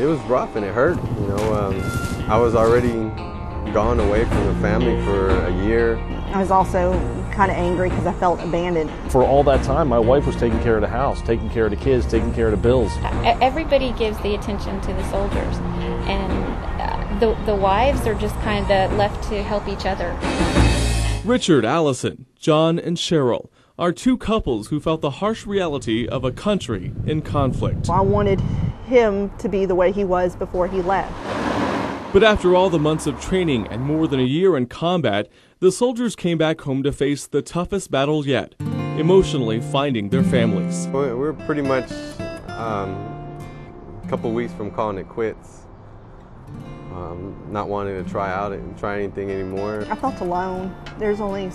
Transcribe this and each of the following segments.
was rough and it hurt. You know, I was already gone away from the family for a year. I was also kind of angry because I felt abandoned. For all that time, my wife was taking care of the house, taking care of the kids, taking care of the bills. Everybody gives the attention to the soldiers, and the wives are just kind of left to help each other. Richard, Allison, John, and Cheryl are two couples who felt the harsh reality of a country in conflict. I wanted him to be the way he was before he left. But after all the months of training and more than a year in combat, the soldiers came back home to face the toughest battle yet, emotionally finding their families. We're pretty much a couple weeks from calling it quits, not wanting to try anything anymore. I felt alone. There's only...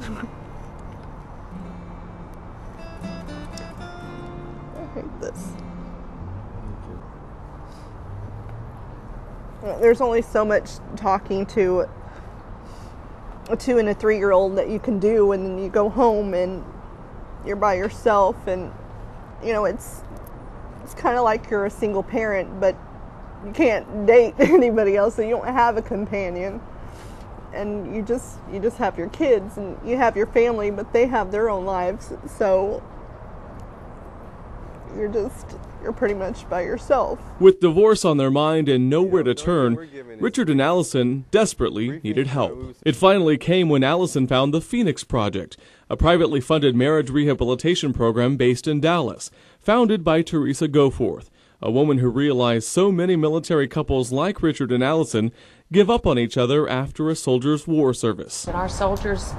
I hate this. There's only so much talking to a 2- and a 3-year-old that you can do, and then you go home and you're by yourself, and you know it's kind of like you're a single parent, but you can't date anybody else, so you don't have a companion, and you just have your kids and you have your family, but they have their own lives, so you're pretty much by yourself. With divorce on their mind and nowhere to turn, Richard and Allison desperately needed help. It finally came when Allison found the Phoenix Project, a privately funded marriage rehabilitation program based in Dallas, founded by Teresa Goforth, a woman who realized so many military couples like Richard and Allison give up on each other after a soldier's war service. And our soldiers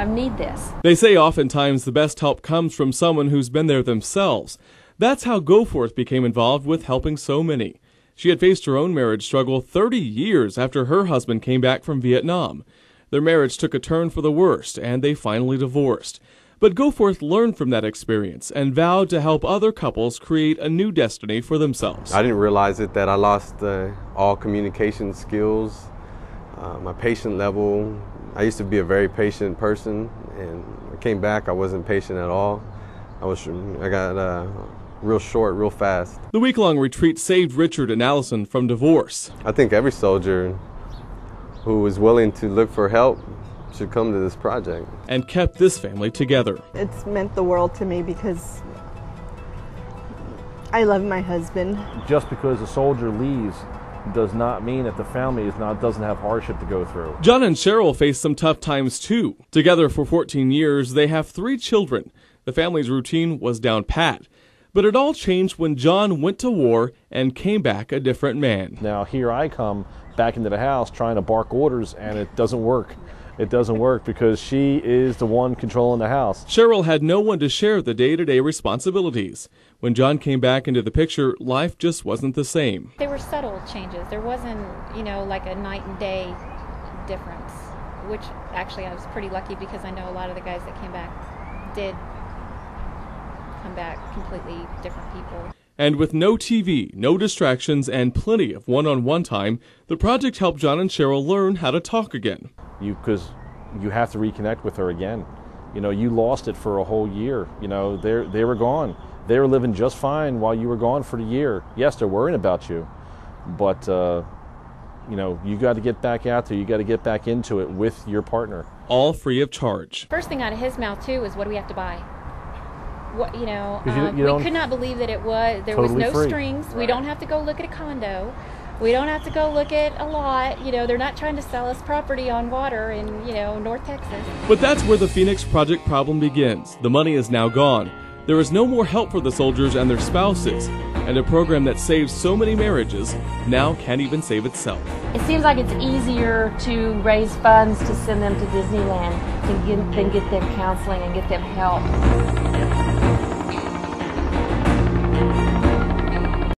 need this. They say oftentimes the best help comes from someone who's been there themselves. That's how Goforth became involved with helping so many. She had faced her own marriage struggle 30 years after her husband came back from Vietnam. Their marriage took a turn for the worst, and they finally divorced. But Goforth learned from that experience and vowed to help other couples create a new destiny for themselves. I didn't realize it that I lost all communication skills, my patient level. I used to be a very patient person, and I came back, I wasn't patient at all. I got real short, real fast. The week-long retreat saved Richard and Allison from divorce. I think every soldier who is willing to look for help should come to this project. And kept this family together. It's meant the world to me because I love my husband. Just because a soldier leaves does not mean that the family doesn't have hardship to go through. John and Cheryl faced some tough times too. Together for 14 years, they have 3 children. The family's routine was down pat. But it all changed when John went to war and came back a different man. Now here I come back into the house trying to bark orders, and it doesn't work. It doesn't work because she is the one controlling the house. Cheryl had no one to share the day-to-day responsibilities. When John came back into the picture, life just wasn't the same. There were subtle changes. There wasn't, like a night and day difference, which actually I was pretty lucky because I know a lot of the guys that came back did come back completely different people. And with no TV, no distractions, and plenty of one-on-one time, the project helped John and Cheryl learn how to talk again. Because you have to reconnect with her again. You lost it for a whole year. They were gone. They were living just fine while you were gone for the year. Yes, they're worrying about you, but you got to get back out there. You got to get back into it with your partner. All free of charge. First thing out of his mouth too is, what do we have to buy? What, we could not believe that there totally was no free. Strings. Right. We don't have to go look at a condo. We don't have to go look at a lot. They're not trying to sell us property on water in, North Texas. But that's where the Phoenix Project problem begins. The money is now gone. There is no more help for the soldiers and their spouses. And a program that saves so many marriages now can't even save itself. It seems like it's easier to raise funds to send them to Disneyland than get them counseling and get them help.